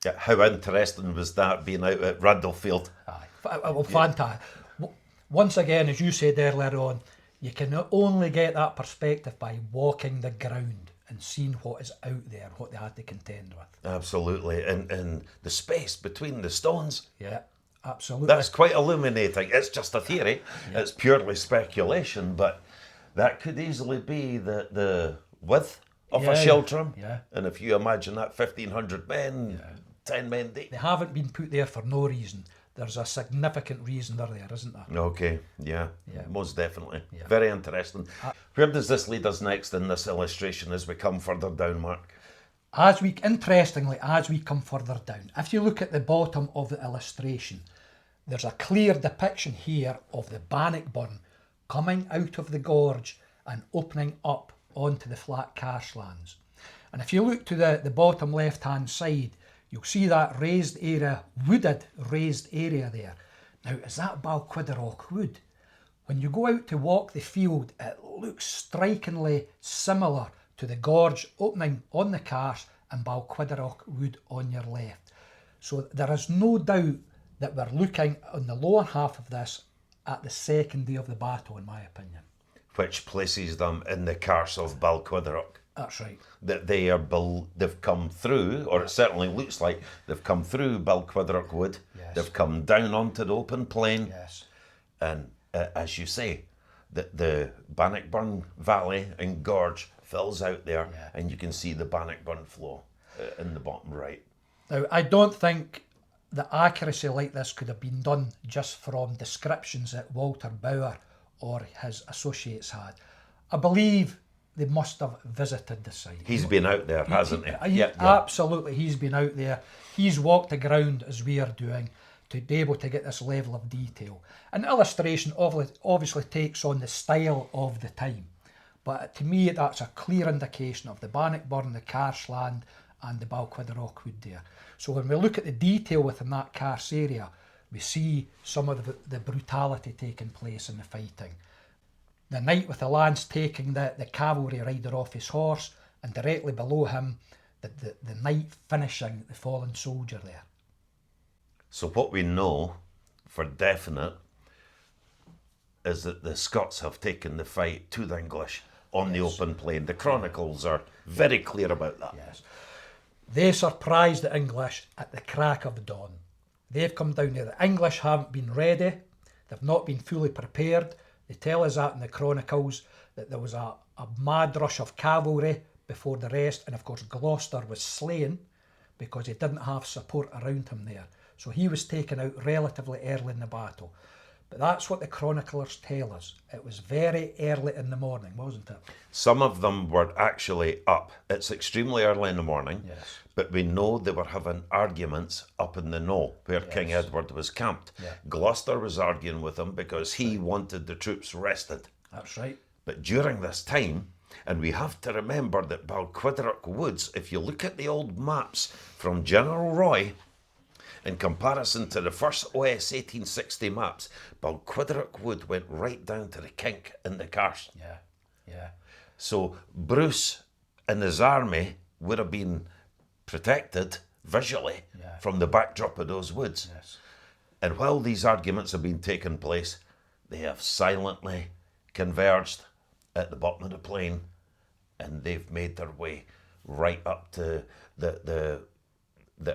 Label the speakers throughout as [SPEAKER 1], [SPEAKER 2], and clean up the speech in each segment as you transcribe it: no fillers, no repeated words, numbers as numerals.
[SPEAKER 1] Yeah, how interesting was that being out at Randallfield?
[SPEAKER 2] Aye. Well, fantastic. Once again, as you said earlier on, you can only get that perspective by walking the ground and seeing what is out there, what they had to contend with.
[SPEAKER 1] Absolutely, and the space between the stones.
[SPEAKER 2] Yeah, absolutely.
[SPEAKER 1] That's quite illuminating. It's just a theory. Yeah. It's purely speculation, but that could easily be the width of a schiltrom.
[SPEAKER 2] Yeah.
[SPEAKER 1] And if you imagine that 1,500 men, 10 men deep.
[SPEAKER 2] They haven't been put there for no reason. There's a significant reason they're there, isn't there?
[SPEAKER 1] Okay, yeah. Most definitely.
[SPEAKER 2] Yeah.
[SPEAKER 1] Very interesting. Where does this lead us next in this illustration as we come further down, Mark?
[SPEAKER 2] Interestingly, as we come further down, if you look at the bottom of the illustration, there's a clear depiction here of the Bannockburn coming out of the gorge and opening up onto the flat karstlands. And if you look to the bottom left-hand side, you'll see that raised area, wooded raised area there. Now, is that Balquhiderock wood? When you go out to walk the field, it looks strikingly similar to the gorge opening on the Carse and Balquhiderock wood on your left. So there is no doubt that we're looking on the lower half of this at the second day of the battle, in my opinion.
[SPEAKER 1] Which places them in the Carse of Balquhiderock.
[SPEAKER 2] That's right.
[SPEAKER 1] That they've come through, or it certainly looks like they've come through Balquhiderock wood.
[SPEAKER 2] Yes.
[SPEAKER 1] They've come down onto the open plain.
[SPEAKER 2] Yes.
[SPEAKER 1] And as you say, the Bannockburn Valley and Gorge fills out there, and you can see the Bannockburn flow in the bottom right.
[SPEAKER 2] Now, I don't think the accuracy like this could have been done just from descriptions that Walter Bauer or his associates had. I believe they must have visited the site.
[SPEAKER 1] He's been out there, hasn't he?
[SPEAKER 2] Absolutely, he's been out there. He's walked the ground as we are doing to be able to get this level of detail. An illustration obviously takes on the style of the time, but to me that's a clear indication of the Bannockburn, the Karstland and the Balquhiderock wood there. So when we look at the detail within that Carse area, we see some of the brutality taking place in the fighting. The knight with the lance taking the cavalry rider off his horse, and directly below him, the knight finishing the fallen soldier there.
[SPEAKER 1] So what we know for definite is that the Scots have taken the fight to the English on the open plain. The chronicles are very clear about that.
[SPEAKER 2] Yes. They surprised the English at the crack of dawn. They've come down there. The English haven't been ready. They've not been fully prepared. They tell us that in the chronicles, that there was a mad rush of cavalry before the rest, and of course Gloucester was slain because he didn't have support around him there. So he was taken out relatively early in the battle. But that's what the chroniclers tell us. It was very early in the morning, wasn't it?
[SPEAKER 1] Some of them were actually up. It's extremely early in the morning,
[SPEAKER 2] yes.
[SPEAKER 1] But we know they were having arguments up in the knoll where King Edward was camped.
[SPEAKER 2] Yeah.
[SPEAKER 1] Gloucester was arguing with him because he wanted the troops rested.
[SPEAKER 2] That's right.
[SPEAKER 1] But during this time, and we have to remember that Balquhiderock Woods, if you look at the old maps from General Roy, in comparison to the first OS 1860 maps, Balquhiderock Wood went right down to the kink in the Carse.
[SPEAKER 2] Yeah.
[SPEAKER 1] So Bruce and his army would have been protected visually from the backdrop of those woods.
[SPEAKER 2] Yes.
[SPEAKER 1] And while these arguments have been taking place, they have silently converged at the bottom of the plain, and they've made their way right up to the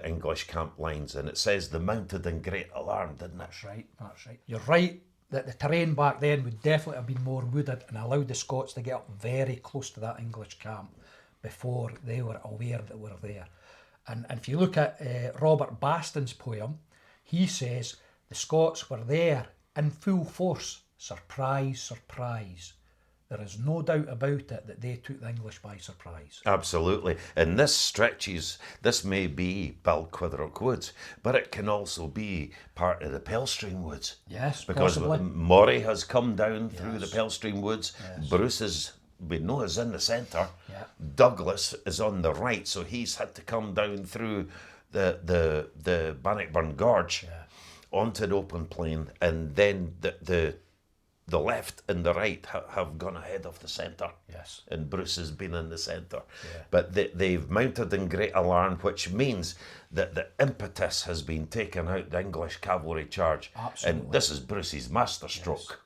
[SPEAKER 1] English camp lines. And it says they mounted in great alarm, didn't it?
[SPEAKER 2] That's right. You're right that the terrain back then would definitely have been more wooded and allowed the Scots to get up very close to that English camp before they were aware that we were there. And if you look at Robert Baston's poem, he says the Scots were there in full force. Surprise, surprise. There is no doubt about it that they took the English by surprise.
[SPEAKER 1] Absolutely. And this may be Balquhiderock Woods, but it can also be part of the Pelstream Woods.
[SPEAKER 2] Yes,
[SPEAKER 1] because
[SPEAKER 2] possibly.
[SPEAKER 1] Moray has come down through the Pelstream Woods.
[SPEAKER 2] Yes.
[SPEAKER 1] Bruce we know is in the centre.
[SPEAKER 2] Yeah.
[SPEAKER 1] Douglas is on the right, so he's had to come down through the Bannockburn Gorge onto the open plain, and then the the left and the right have gone ahead of the centre.
[SPEAKER 2] Yes.
[SPEAKER 1] And Bruce has been in the centre.
[SPEAKER 2] Yeah.
[SPEAKER 1] But they've mounted in great alarm, which means that the impetus has been taken out the English cavalry charge.
[SPEAKER 2] Absolutely.
[SPEAKER 1] And this is Bruce's masterstroke.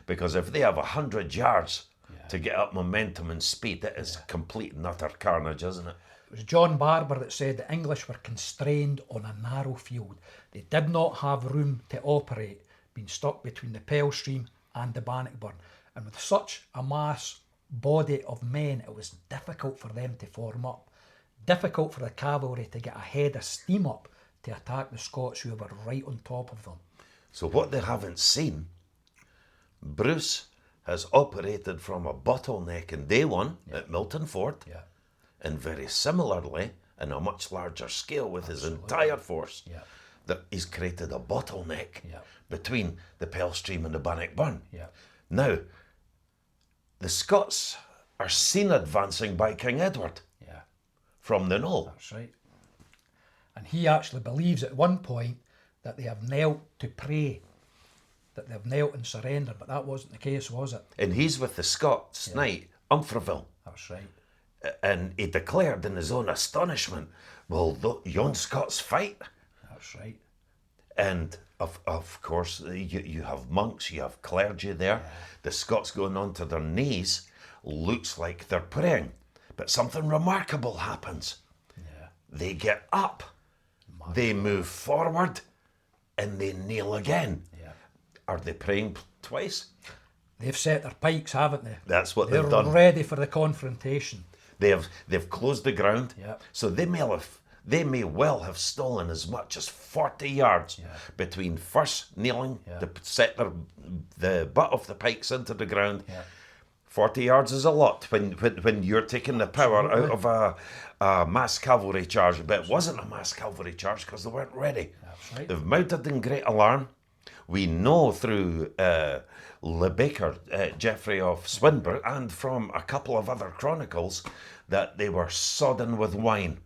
[SPEAKER 1] Because if they have 100 yards to get up momentum and speed, it is complete and utter carnage, isn't it?
[SPEAKER 2] It was John Barber that said the English were constrained on a narrow field. They did not have room to operate, being stuck between the Pell Stream and the Bannockburn. And with such a mass body of men, it was difficult for them to form up. Difficult for the cavalry to get a head of steam up to attack the Scots who were right on top of them.
[SPEAKER 1] So what they haven't seen, Bruce has operated from a bottleneck in day one at Milton Fort,
[SPEAKER 2] Yeah.
[SPEAKER 1] and very similarly, in a much larger scale with his entire force,
[SPEAKER 2] Yeah.
[SPEAKER 1] that he's created a bottleneck
[SPEAKER 2] Yeah.
[SPEAKER 1] between the Pell Stream and the Bannockburn.
[SPEAKER 2] Yeah.
[SPEAKER 1] Now, the Scots are seen advancing by King Edward
[SPEAKER 2] Yeah.
[SPEAKER 1] from the knoll.
[SPEAKER 2] That's right. And he actually believes at one point that they have knelt to pray, that they've knelt and surrendered, but that wasn't the case, was it?
[SPEAKER 1] And he's with the Scots knight, Umfraville.
[SPEAKER 2] That's right.
[SPEAKER 1] And he declared in his own astonishment, will yon Scots fight?
[SPEAKER 2] That's right.
[SPEAKER 1] And of course, you have monks, you have clergy there. The Scots going onto their knees looks like they're praying. But something remarkable happens.
[SPEAKER 2] Yeah.
[SPEAKER 1] They get up, they move forward, and they kneel again.
[SPEAKER 2] Yeah.
[SPEAKER 1] Are they praying twice?
[SPEAKER 2] They've set their pikes, haven't they?
[SPEAKER 1] That's what
[SPEAKER 2] They're
[SPEAKER 1] they've done.
[SPEAKER 2] ready for the confrontation.
[SPEAKER 1] They've closed the ground.
[SPEAKER 2] Yeah.
[SPEAKER 1] So they may well have stolen as much as 40 yards between first kneeling to set the butt of the pikes into the ground.
[SPEAKER 2] Yeah.
[SPEAKER 1] 40 yards is a lot when you're taking the power out of a mass cavalry charge. But it wasn't a mass cavalry charge because they weren't ready.
[SPEAKER 2] That's right.
[SPEAKER 1] They've mounted in great alarm. We know through Le Baker, Geoffrey of Swinburne, and from a couple of other chronicles, that they were sodden with wine.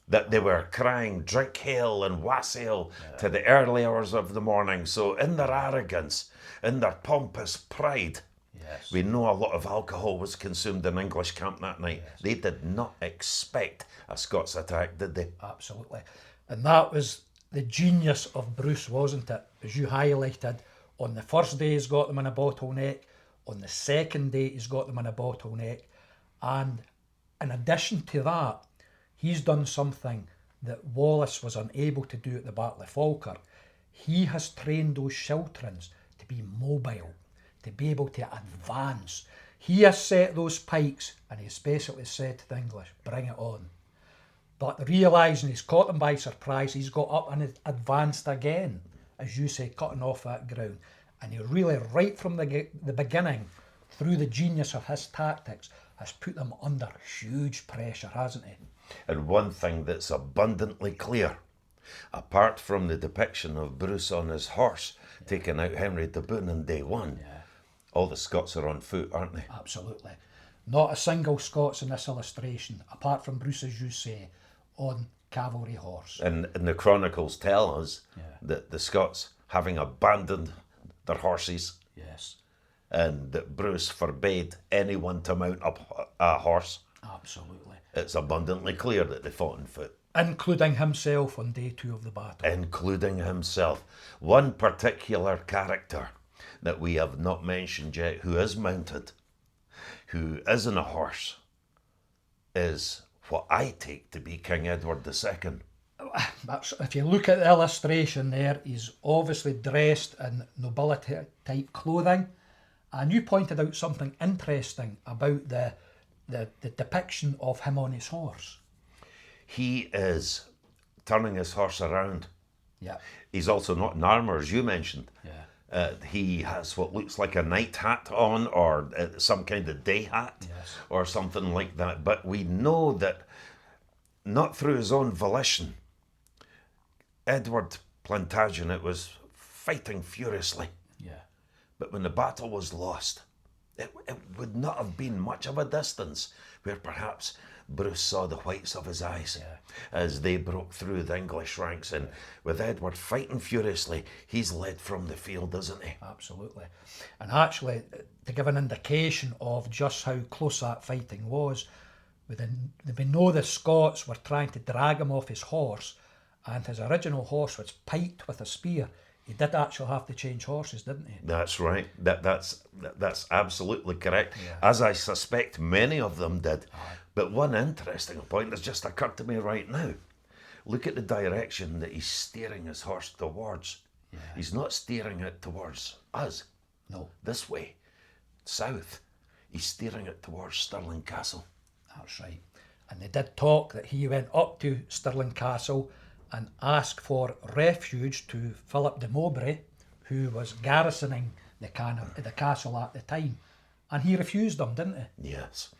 [SPEAKER 1] That they were crying, drink hail and wassail to the early hours of the morning. So in their arrogance, in their pompous pride, we know a lot of alcohol was consumed in English camp that night. They did not expect a Scots attack, did they?
[SPEAKER 2] Absolutely. And that was the genius of Bruce, wasn't it? As you highlighted, on the first day he's got them in a bottleneck, on the second day he's got them in a bottleneck, and in addition to that, he's done something that Wallace was unable to do at the Battle of Falkirk. He has trained those schiltroms to be mobile, to be able to advance. He has set those pikes, and he's basically said to the English, bring it on. But realising he's caught them by surprise, he's got up and advanced again, as you say, cutting off that ground. And he really, right from the beginning, through the genius of his tactics, has put them under huge pressure, hasn't he?
[SPEAKER 1] And one thing that's abundantly clear, apart from the depiction of Bruce on his horse taking out Henry de Bohun in day one, all the Scots are on foot, aren't they?
[SPEAKER 2] Absolutely. Not a single Scots in this illustration, apart from Bruce, as you say, on cavalry horse.
[SPEAKER 1] And the chronicles tell us that the Scots, having abandoned their horses,
[SPEAKER 2] Yes.
[SPEAKER 1] and that Bruce forbade anyone to mount a horse,
[SPEAKER 2] Absolutely.
[SPEAKER 1] it's abundantly clear that they fought on foot.
[SPEAKER 2] Including himself on day 2 of the battle.
[SPEAKER 1] Including himself. One particular character that we have not mentioned yet, who is mounted, who is on a horse, is what I take to be King Edward II.
[SPEAKER 2] If you look at the illustration there, he's obviously dressed in nobility type clothing. And you pointed out something interesting about the depiction of him on his horse.
[SPEAKER 1] He is turning his horse around.
[SPEAKER 2] Yeah.
[SPEAKER 1] He's also not in armour, as you mentioned.
[SPEAKER 2] Yeah.
[SPEAKER 1] He has what looks like a night hat on, or some kind of day hat, or something like that. But we know that, not through his own volition, Edward Plantagenet was fighting furiously.
[SPEAKER 2] Yeah.
[SPEAKER 1] But when the battle was lost, it would not have been much of a distance where perhaps Bruce saw the whites of his eyes as they broke through the English ranks, and with Edward fighting furiously, he's led from the field, isn't he?
[SPEAKER 2] Absolutely. And actually, to give an indication of just how close that fighting was, we know the Scots were trying to drag him off his horse, and his original horse was piked with a spear. He did actually have to change horses, didn't he?
[SPEAKER 1] That's right. That's absolutely correct. As I suspect many of them did. But one interesting point that's just occurred to me right now. Look at the direction that he's steering his horse towards. He's not steering it towards us.
[SPEAKER 2] No.
[SPEAKER 1] This way, south. He's steering it towards Stirling Castle.
[SPEAKER 2] That's right. And they did talk that he went up to Stirling Castle and asked for refuge to Philip de Mowbray, who was garrisoning the castle at the time. And he refused them, didn't he?
[SPEAKER 1] Yes.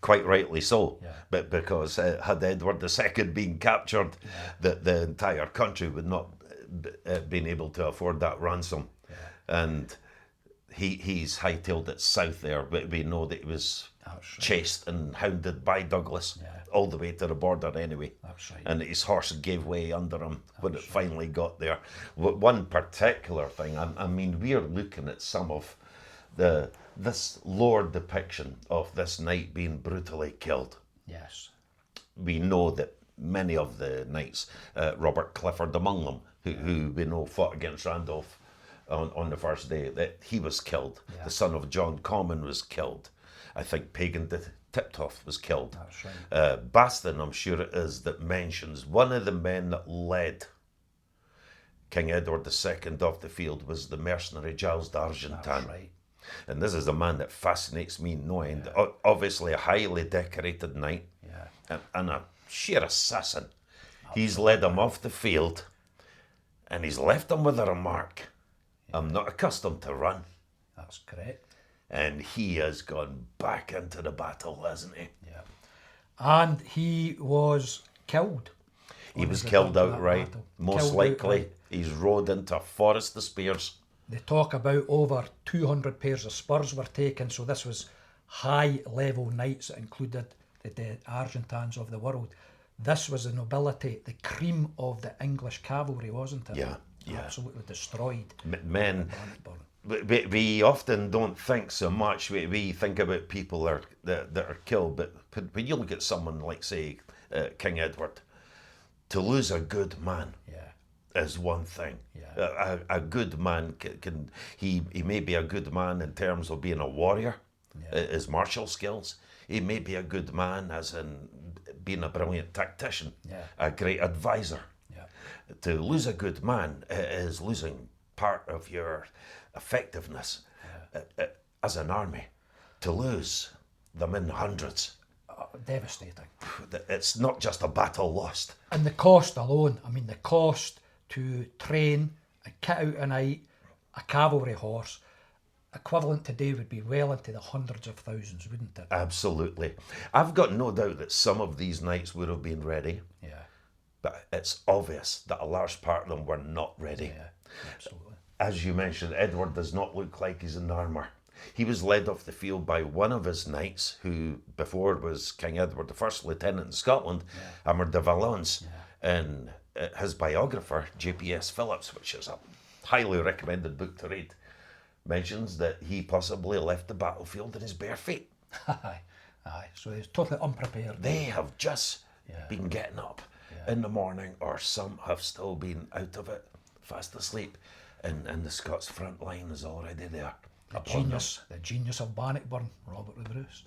[SPEAKER 1] Quite rightly so. But because had Edward II been captured, the entire country would not been able to afford that ransom. And he's hightailed it south there, but we know that he was chased and hounded by Douglas all the way to the border anyway.
[SPEAKER 2] That's right.
[SPEAKER 1] And his horse gave way under him when it finally got there. One particular thing, I mean, we are looking at some of this lore depiction of this knight being brutally killed.
[SPEAKER 2] Yes.
[SPEAKER 1] We know that many of the knights, Robert Clifford among them, who we know fought against Randolph on the first day, that he was killed. The son of John Comyn was killed. I think Pagan de Tiptoft was killed.
[SPEAKER 2] That's right.
[SPEAKER 1] Baston, I'm sure it is, that mentions one of the men that led King Edward II off the field was the mercenary Giles d'Argentan.
[SPEAKER 2] That's right.
[SPEAKER 1] And this is a man that fascinates me no end. Obviously a highly decorated knight and a sheer assassin. He's led him off the field and he's left him with a remark. I'm not accustomed to run.
[SPEAKER 2] That's correct.
[SPEAKER 1] And he has gone back into the battle, hasn't he?
[SPEAKER 2] Yeah. And he was killed.
[SPEAKER 1] He was killed outright. Most likely, he's rode into a forest of spears.
[SPEAKER 2] They talk about over 200 pairs of spurs were taken, so this was high-level knights that included the Argentans of the world. This was the nobility, the cream of the English cavalry, wasn't it?
[SPEAKER 1] Yeah.
[SPEAKER 2] Absolutely destroyed.
[SPEAKER 1] Men,
[SPEAKER 2] Bannockburn.
[SPEAKER 1] we often don't think so much. We think about people that are killed, but when you look at someone like, say, King Edward, to lose a good man is one thing. A good man he may be a good man in terms of being a warrior, his martial skills. He may be a good man as in being a brilliant tactician, a great advisor. To lose a good man is losing part of your effectiveness as an army. To lose them in hundreds.
[SPEAKER 2] Devastating.
[SPEAKER 1] It's not just a battle lost.
[SPEAKER 2] And the cost alone, I mean, the cost to train and kit out a knight, a cavalry horse, equivalent today would be well into the hundreds of thousands, wouldn't it?
[SPEAKER 1] Absolutely. I've got no doubt that some of these knights would have been ready. But it's obvious that a large part of them were not ready.
[SPEAKER 2] Absolutely.
[SPEAKER 1] As you mentioned, Edward does not look like he's in armour. He was led off the field by one of his knights, who before was King Edward I, Lieutenant in Scotland, Amar de Valence, and his biographer, J.P.S. Phillips, which is a highly recommended book to read, mentions that he possibly left the battlefield in his bare feet.
[SPEAKER 2] Aye. So he's totally unprepared.
[SPEAKER 1] They have just been getting up in the morning, or some have still been out of it, fast asleep, and the Scots front line is already there.
[SPEAKER 2] The genius of Bannockburn, Robert the Bruce.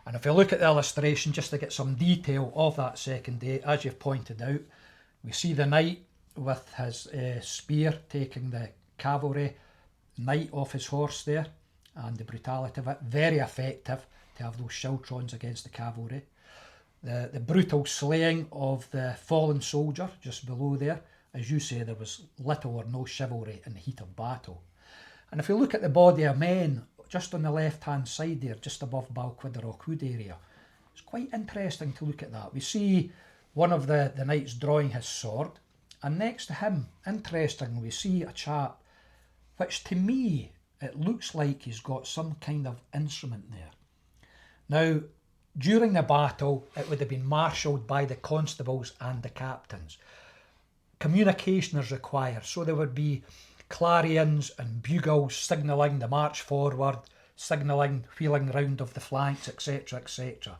[SPEAKER 2] And if you look at the illustration, just to get some detail of that second day, as you've pointed out, we see the knight with his spear taking the cavalry knight off his horse there, and the brutality of it, very effective to have those schiltroms against the cavalry. The brutal slaying of the fallen soldier just below there. As you say, there was little or no chivalry in the heat of battle. And if you look at the body of men, just on the left-hand side there, just above Balquhiderock Wood area, it's quite interesting to look at that. We see one of the knights drawing his sword, and next to him, interestingly, we see a chap, which to me, it looks like he's got some kind of instrument there. Now, During the battle, it would have been marshalled by the constables and the captains. Communication is required, so there would be clarions and bugles signalling the march forward, signalling wheeling round of the flanks, etc., etc.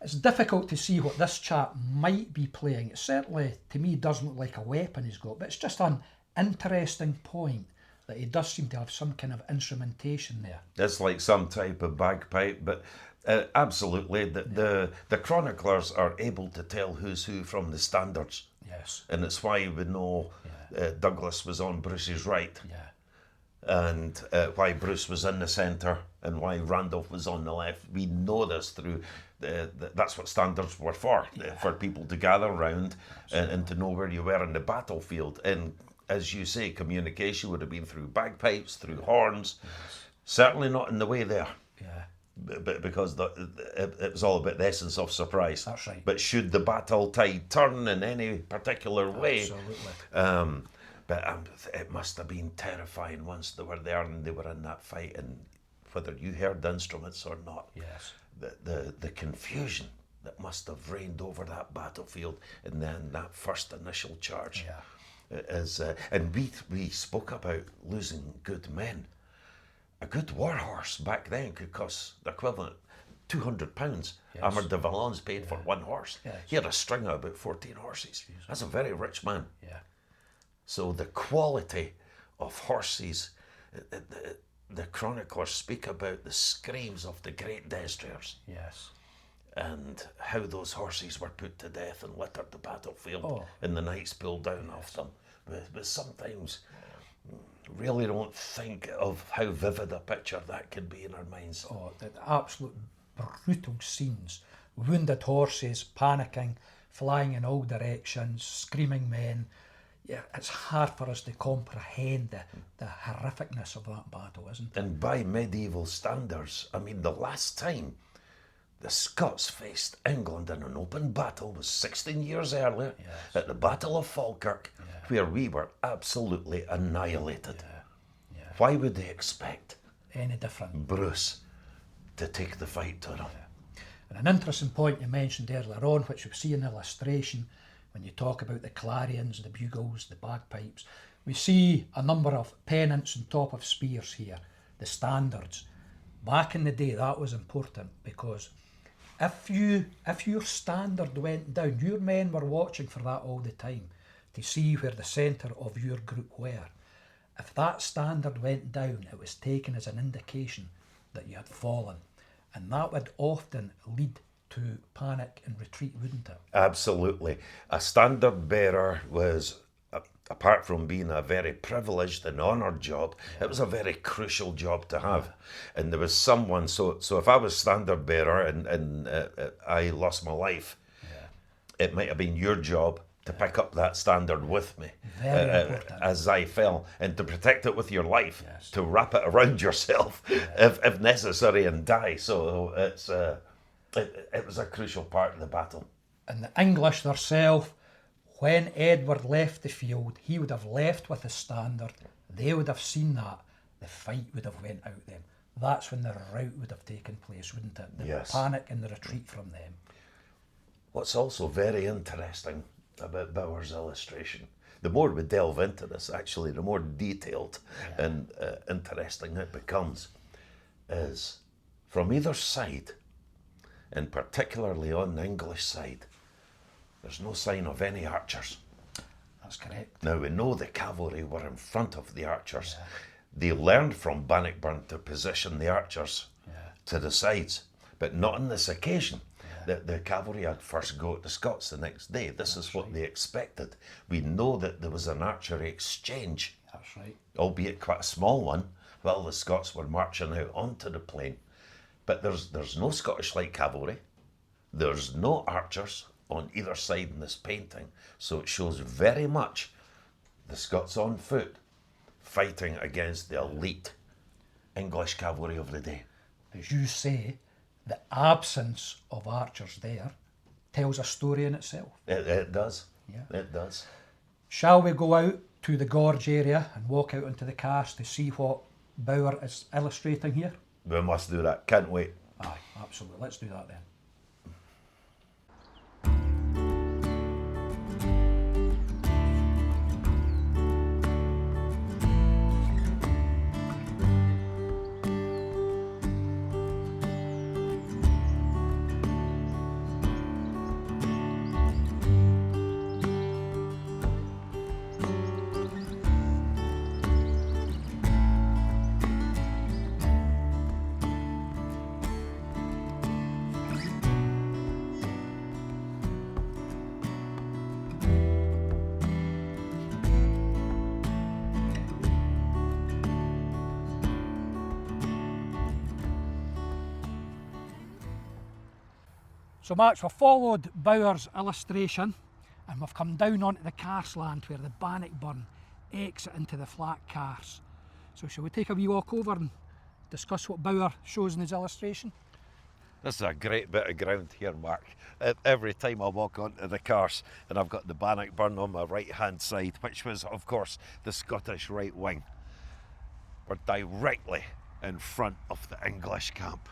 [SPEAKER 2] It's difficult to see what this chap might be playing. It certainly, to me, doesn't look like a weapon he's got, but it's just an interesting point that he does seem to have some kind of instrumentation there.
[SPEAKER 1] It's like some type of bagpipe, but absolutely, the chroniclers are able to tell who's who from the standards.
[SPEAKER 2] Yes.
[SPEAKER 1] And it's why we know Douglas was on Bruce's right.
[SPEAKER 2] Yeah.
[SPEAKER 1] And why Bruce was in the centre and why Randolph was on the left. We know this through, that's what standards were for people to gather round and to know where you were in the battlefield. And as you say, communication would have been through bagpipes, through horns, certainly not in the way there.
[SPEAKER 2] Yeah.
[SPEAKER 1] But because it was all about the essence of surprise.
[SPEAKER 2] That's right.
[SPEAKER 1] But should the battle tide turn in any particular way,
[SPEAKER 2] Absolutely.
[SPEAKER 1] but it must have been terrifying once they were there and they were in that fight, and whether you heard the instruments or not,
[SPEAKER 2] Yes.
[SPEAKER 1] the confusion that must have reigned over that battlefield, and then that first initial charge is. And we spoke about losing good men. A good war horse back then could cost the equivalent £200.
[SPEAKER 2] Yes.
[SPEAKER 1] Armand de Valence paid for one horse.
[SPEAKER 2] Yes.
[SPEAKER 1] He had a string of about 14 horses. That's a very rich man.
[SPEAKER 2] Yeah.
[SPEAKER 1] So the quality of horses, the chroniclers speak about the screams of the great destriers.
[SPEAKER 2] Yes.
[SPEAKER 1] And how those horses were put to death and littered the battlefield and the knights pulled down off them. But sometimes really don't think of how vivid a picture that could be in our minds.
[SPEAKER 2] Oh, the absolute brutal scenes. Wounded horses, panicking, flying in all directions, screaming men. Yeah, it's hard for us to comprehend the horrificness of that battle, isn't it?
[SPEAKER 1] And by medieval standards, I mean, the last time the Scots faced England in an open battle was 16 years earlier at the Battle of Falkirk, where we were absolutely annihilated. Why would they expect
[SPEAKER 2] Any different?
[SPEAKER 1] Bruce to take the fight to them?
[SPEAKER 2] And an interesting point you mentioned earlier on, which we see in the illustration, when you talk about the clarions, the bugles, the bagpipes, we see a number of pennants on top of spears here, the standards. Back in the day, that was important, because if your standard went down, your men were watching for that all the time to see where the centre of your group were. If that standard went down, it was taken as an indication that you had fallen, and that would often lead to panic and retreat, wouldn't it?
[SPEAKER 1] Absolutely. A standard bearer was, apart from being a very privileged and honoured job, it was a very crucial job to have. And there was someone, so if I was standard bearer and I lost my life, it might have been your job to pick up that standard with me as I fell, and to protect it with your life, to wrap it around yourself if necessary and die. So it was a crucial part of the battle.
[SPEAKER 2] And the English themselves, when Edward left the field, he would have left with a standard. They would have seen that. The fight would have went out then. That's when the rout would have taken place, wouldn't it? The panic and the retreat from them.
[SPEAKER 1] What's also very interesting about Bauer's illustration, the more we delve into this, actually, the more detailed and interesting it becomes, is from either side, and particularly on the English side, there's no sign of any archers.
[SPEAKER 2] That's correct.
[SPEAKER 1] Now, we know the cavalry were in front of the archers. They learned from Bannockburn to position the archers to the sides, but not on this occasion. The cavalry had first go at the Scots the next day. This is what they expected. We know that there was an archery exchange.
[SPEAKER 2] That's right.
[SPEAKER 1] Albeit quite a small one, while the Scots were marching out onto the plain. But there's no Scottish light cavalry. There's no archers on either side in this painting. So it shows very much the Scots on foot fighting against the elite English cavalry of the day.
[SPEAKER 2] As you say, the absence of archers there tells a story in itself.
[SPEAKER 1] It does.
[SPEAKER 2] Yeah.
[SPEAKER 1] It does.
[SPEAKER 2] Shall we go out to the gorge area and walk out into the cast to see what Bauer is illustrating here?
[SPEAKER 1] We must do that. Can't wait.
[SPEAKER 2] Aye, absolutely. Let's do that then. So Max, we've followed Bauer's illustration and we've come down onto the Carse land where the Bannockburn exit into the flat Carse. So shall we take a wee walk over and discuss what Bauer shows in his illustration?
[SPEAKER 1] This is a great bit of ground here, Mark. Every time I walk onto the Carse, and I've got the Bannockburn on my right hand side, which was of course the Scottish right wing, we're directly in front of the English camp.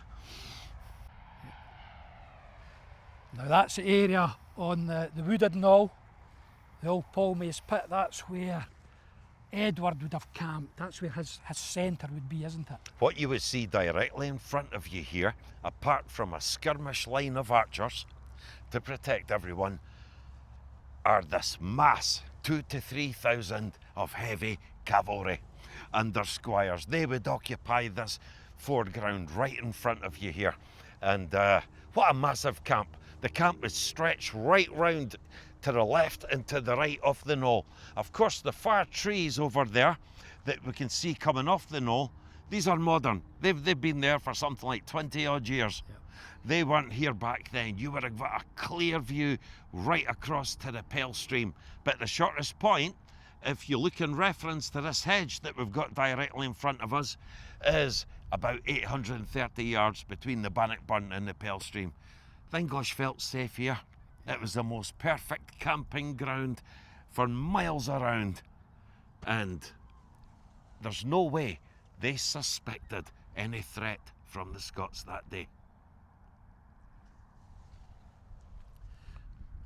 [SPEAKER 2] Now that's the area on the wooded knoll, the old Paul Mace pit. That's where Edward would have camped. That's where his centre would be, isn't it?
[SPEAKER 1] What you would see directly in front of you here, apart from a skirmish line of archers to protect everyone, are this mass, 2,000 to 3,000 of heavy cavalry under squires. They would occupy this foreground right in front of you here. And what a massive camp. The camp is stretched right round to the left and to the right of the knoll. Of course, the far trees over there that we can see coming off the knoll, these are modern. They've been there for something like 20 odd years. Yep. They weren't here back then. You would have got a clear view right across to the Pale Stream. But the shortest point, if you look in reference to this hedge that we've got directly in front of us, is about 830 yards between the Bannockburn and the Pale Stream. The English felt safe here. It was the most perfect camping ground for miles around. And there's no way they suspected any threat from the Scots that day.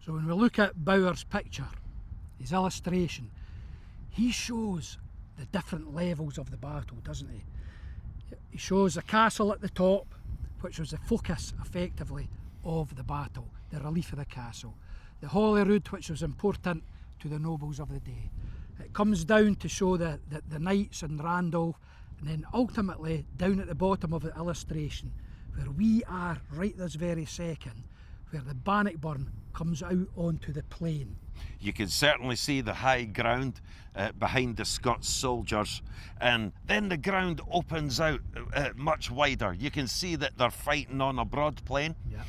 [SPEAKER 2] So when we look at Bauer's picture, his illustration, he shows the different levels of the battle, doesn't he? He shows the castle at the top, which was the focus, effectively, of the battle, the relief of the castle. The Holyrood, which was important to the nobles of the day. It comes down to show the knights and Randolph, and then ultimately down at the bottom of the illustration, where we are right this very second, where the Bannockburn comes out onto the plain.
[SPEAKER 1] You can certainly see the high ground behind the Scots soldiers, and then the ground opens out much wider. You can see that they're fighting on a broad plain.
[SPEAKER 2] Yeah.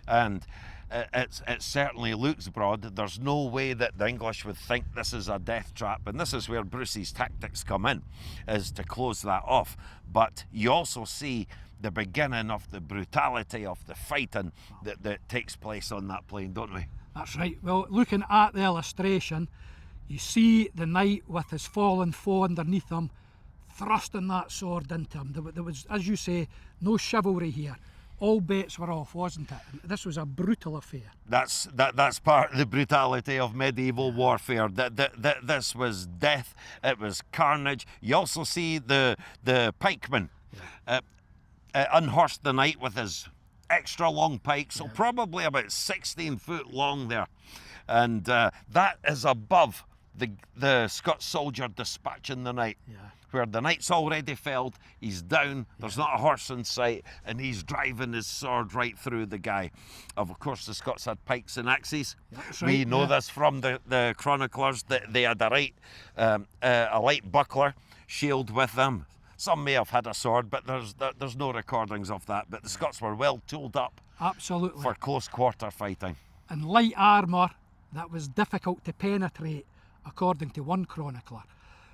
[SPEAKER 1] And it certainly looks broad. There's no way that the English would think this is a death trap, and this is where Bruce's tactics come in, is to close that off. But you also see the beginning of the brutality of the fighting that takes place on that plain, don't we?
[SPEAKER 2] That's right. Well, looking at the illustration, you see the knight with his fallen foe underneath him, thrusting that sword into him. There was, as you say, no chivalry here. All bets were off, wasn't it? This was a brutal affair. That's
[SPEAKER 1] part of the brutality of medieval warfare. This was death. It was carnage. You also see the pikeman unhorsed the knight with his extra long pike, so probably about 16 foot long there, and that is above the Scots soldier dispatching the knight.
[SPEAKER 2] Yeah.
[SPEAKER 1] Where the knight's already felled, he's down, there's not a horse in sight, and he's driving his sword right through the guy. Of course, the Scots had pikes and axes.
[SPEAKER 2] Right,
[SPEAKER 1] we know this from the chroniclers, that they had a light buckler shield with them. Some may have had a sword, but there's no recordings of that. But the Scots were well tooled up.
[SPEAKER 2] Absolutely.
[SPEAKER 1] For close quarter fighting.
[SPEAKER 2] And light armour that was difficult to penetrate, according to one chronicler.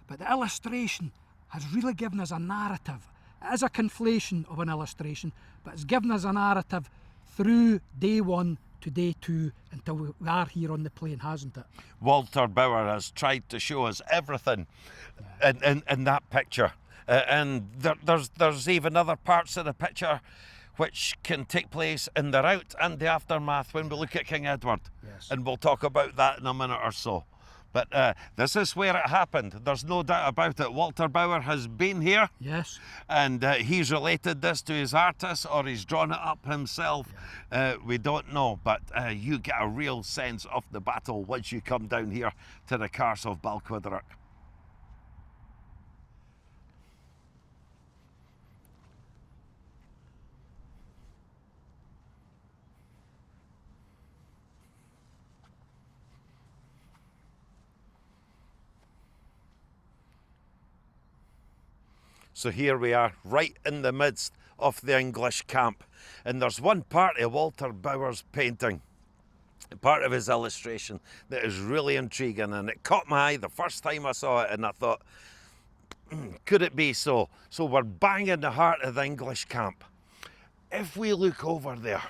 [SPEAKER 2] But the illustration has really given us a narrative. It is a conflation of an illustration, but it's given us a narrative through day one to day two until we are here on the plain, hasn't it?
[SPEAKER 1] Walter Bauer has tried to show us everything in that picture. And there's even other parts of the picture which can take place in the rout and the aftermath when we look at King Edward.
[SPEAKER 2] Yes.
[SPEAKER 1] And we'll talk about that in a minute or so. But this is where it happened. There's no doubt about it. Walter Bauer has been here.
[SPEAKER 2] Yes.
[SPEAKER 1] And he's related this to his artist, or he's drawn it up himself. Yeah. We don't know. But you get a real sense of the battle once you come down here to the Carse of Balquhiderock. So here we are, right in the midst of the English camp. And there's one part of Walter Bower's painting, part of his illustration, that is really intriguing, and it caught my eye the first time I saw it, and I thought, could it be so? So we're bang in the heart of the English camp. If we look over there,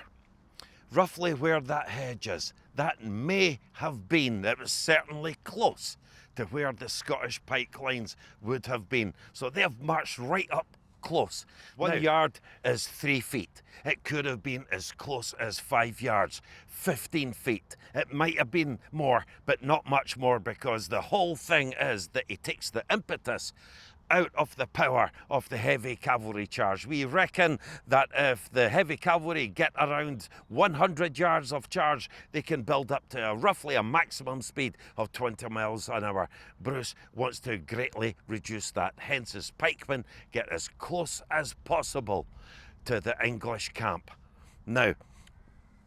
[SPEAKER 1] roughly where that hedge is, that may have been, it was certainly close to where the Scottish pike lines would have been. So they have marched right up close. 1 yard is 3 feet. It could have been as close as 5 yards, 15 feet. It might have been more, but not much more, because the whole thing is that he takes the impetus out of the power of the heavy cavalry charge. We reckon that if the heavy cavalry get around 100 yards of charge, they can build up to roughly a maximum speed of 20 miles an hour. Bruce wants to greatly reduce that, hence his pikemen get as close as possible to the English camp. Now,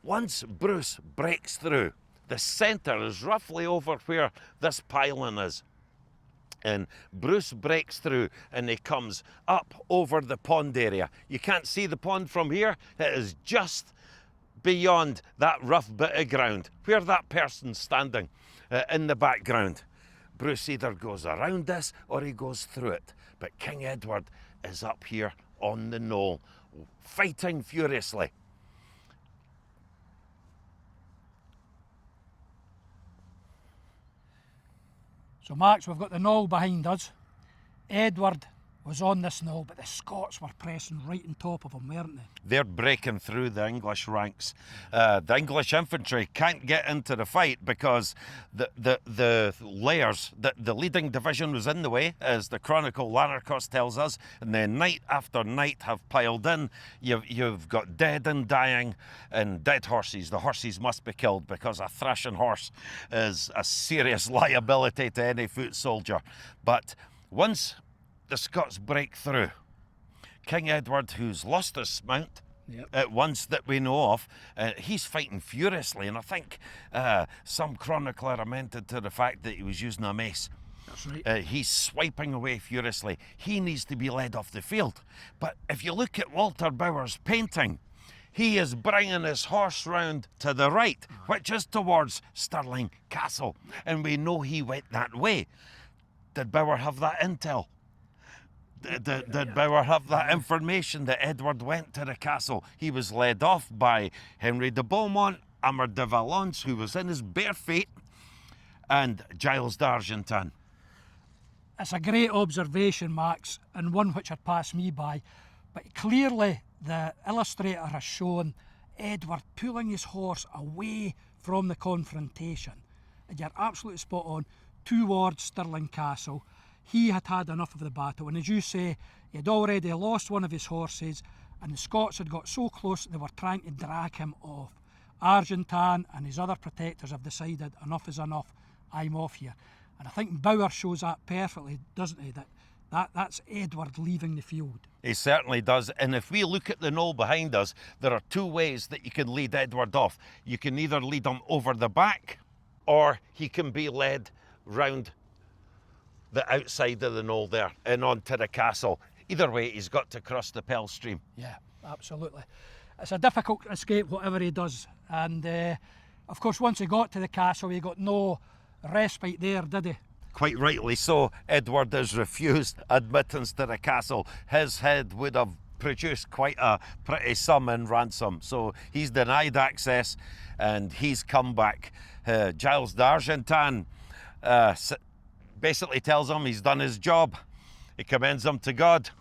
[SPEAKER 1] once Bruce breaks through, the centre is roughly over where this pylon is. And Bruce breaks through and he comes up over the pond area. You can't see the pond from here. It is just beyond that rough bit of ground where that person's standing in the background. Bruce either goes around this or he goes through it. But King Edward is up here on the knoll, fighting furiously.
[SPEAKER 2] So, Max, we've got the knoll behind us. Edward was on this knoll, but the Scots were pressing right on top of him, weren't they?
[SPEAKER 1] They're breaking through the English ranks. The English infantry can't get into the fight because the layers, the leading division was in the way, as the Chronicle Lanarkos tells us, and then night after night have piled in. You've got dead and dying and dead horses. The horses must be killed because a thrashing horse is a serious liability to any foot soldier. But once the Scots break through, King Edward, who's lost his mount at once that we know of, he's fighting furiously, and I think some chronicler lamented to the fact that he was using a mace.
[SPEAKER 2] That's right.
[SPEAKER 1] He's swiping away furiously. He needs to be led off the field. But if you look at Walter Bower's painting, he is bringing his horse round to the right, which is towards Stirling Castle, and we know he went that way. Did Bower have that intel? Did Bower have that information that Edward went to the castle? He was led off by Henry de Beaumont, Amar de Valence, who was in his bare feet, and Giles d'Argentan.
[SPEAKER 2] It's a great observation, Max, and one which had passed me by. But clearly the illustrator has shown Edward pulling his horse away from the confrontation. And you're absolutely spot on, towards Stirling Castle. He had had enough of the battle, and as you say, he had already lost one of his horses, and the Scots had got so close they were trying to drag him off. Argentan and his other protectors have decided enough is enough, I'm off here. And I think Bower shows that perfectly, doesn't he, that's Edward leaving the field.
[SPEAKER 1] He certainly does, and if we look at the knoll behind us, there are two ways that you can lead Edward off. You can either lead him over the back, or he can be led round the outside of the knoll there and onto the castle. Either way, he's got to cross the Pell stream.
[SPEAKER 2] Yeah, absolutely. It's a difficult escape, whatever he does. And of course, once he got to the castle, he got no respite there, did he?
[SPEAKER 1] Quite rightly so. Edward has refused admittance to the castle. His head would have produced quite a pretty sum in ransom. So he's denied access and he's come back. Giles d'Argentan basically tells him he's done his job. He commends him to God,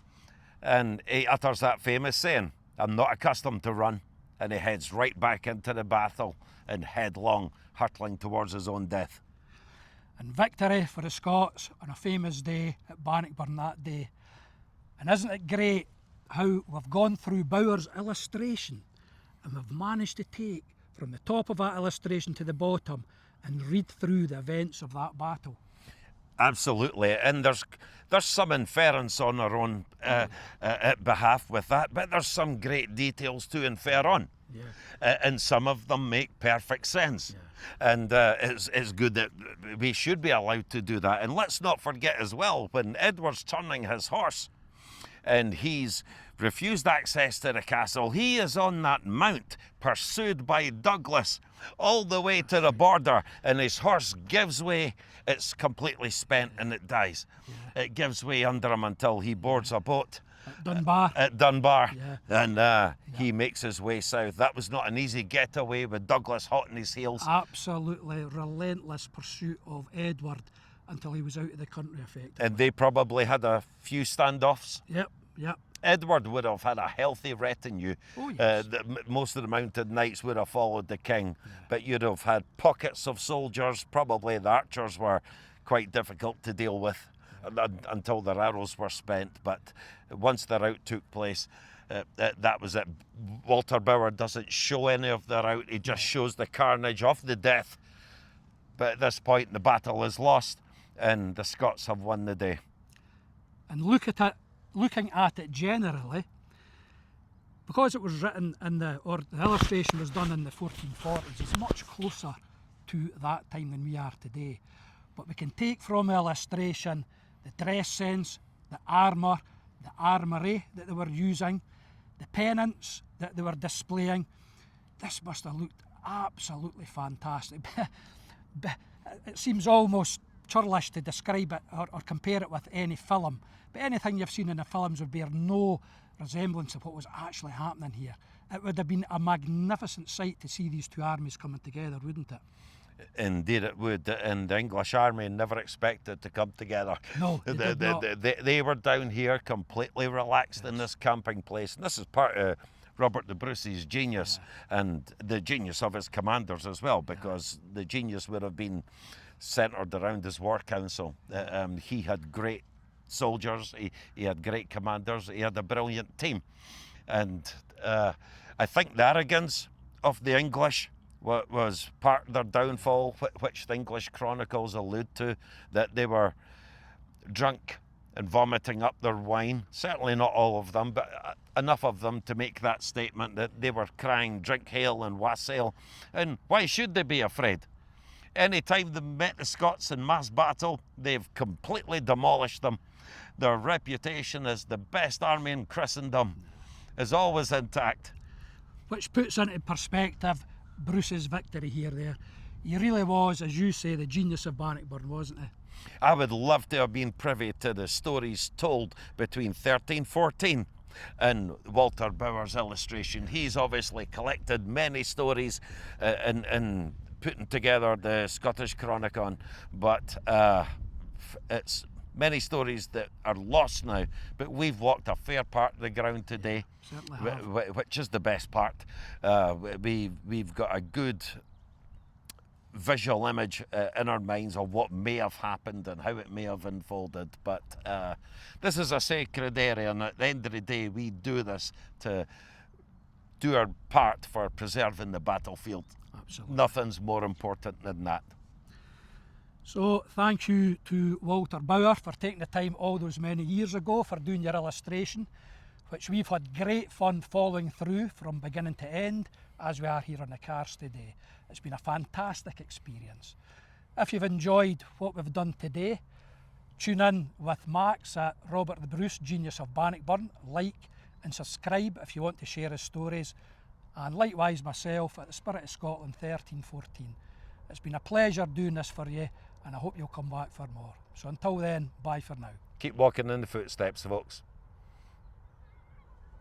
[SPEAKER 1] and he utters that famous saying, "I'm not accustomed to run," and he heads right back into the battle and headlong, hurtling towards his own death.
[SPEAKER 2] And victory for the Scots on a famous day at Bannockburn that day. And isn't it great how we've gone through Bower's illustration and we've managed to take from the top of that illustration to the bottom and read through the events of that battle?
[SPEAKER 1] Absolutely, and there's some inference on our own behalf with that, but there's some great details to infer on. Yeah. And some of them make perfect sense. Yeah. And it's good that we should be allowed to do that. And let's not forget as well, when Edward's turning his horse, and he's refused access to the castle. He is on that mount, pursued by Douglas, all the way to the border, and his horse gives way. It's completely spent and it dies. It gives way under him until he boards a boat
[SPEAKER 2] At Dunbar.
[SPEAKER 1] and he makes his way south. That was not an easy getaway with Douglas hot on his heels.
[SPEAKER 2] Absolutely relentless pursuit of Edward until he was out of the country, effectively.
[SPEAKER 1] And they probably had a few standoffs.
[SPEAKER 2] Yep.
[SPEAKER 1] Edward would have had a healthy retinue.
[SPEAKER 2] Oh, yes.
[SPEAKER 1] Most of the mounted knights would have followed the king, but you'd have had pockets of soldiers. Probably the archers were quite difficult to deal with until their arrows were spent. But once the rout took place, that was it. Walter Bauer doesn't show any of the rout. He just shows the carnage of the death. But at this point, the battle is lost, and the Scots have won the day.
[SPEAKER 2] And looking at it generally, because it was written the illustration was done in the 1440s, it's much closer to that time than we are today. But we can take from the illustration the dress sense, the armour, the armoury that they were using, the pennants that they were displaying. This must have looked absolutely fantastic. It seems almost churlish to describe it or compare it with any film, but anything you've seen in the films would bear no resemblance of what was actually happening here. It would have been a magnificent sight to see these two armies coming together, wouldn't it?
[SPEAKER 1] Indeed it would, and the English army never expected to come together.
[SPEAKER 2] No, they did not.
[SPEAKER 1] They were down here completely relaxed in this camping place, and this is part of Robert the Bruce's genius and the genius of his commanders as well, because the genius would have been centred around his war council. He had great soldiers, he had great commanders, he had a brilliant team, and I think the arrogance of the English was part of their downfall, which the English chronicles allude to, that they were drunk and vomiting up their wine. Certainly not all of them, but enough of them to make that statement that they were crying, "Drink hail and wassail." And why should they be afraid? Any time they met the Scots in mass battle, they've completely demolished them. Their reputation as the best army in Christendom is always intact.
[SPEAKER 2] Which puts into perspective Bruce's victory here there. He really was, as you say, the genius of Bannockburn, wasn't he?
[SPEAKER 1] I would love to have been privy to the stories told between 1314 and Walter Bauer's illustration. He's obviously collected many stories and putting together the Scottish Chronicon, but it's many stories that are lost now, but we've walked a fair part of the ground today, which is the best part. We've got a good visual image in our minds of what may have happened and how it may have unfolded, but this is a sacred area, and at the end of the day we do this to do our part for preserving the battlefield.
[SPEAKER 2] Absolutely.
[SPEAKER 1] Nothing's more important than that.
[SPEAKER 2] So thank you to Walter Bauer for taking the time all those many years ago for doing your illustration, which we've had great fun following through from beginning to end as we are here on the Carse today. It's been a fantastic experience. If you've enjoyed what we've done today, tune in with Max at Robert the Bruce, Genius of Bannockburn. Like and subscribe if you want to share his stories, and likewise myself at the Spirit of Scotland 1314. It's been a pleasure doing this for you, and I hope you'll come back for more. So until then, bye for now.
[SPEAKER 1] Keep walking in the footsteps, folks.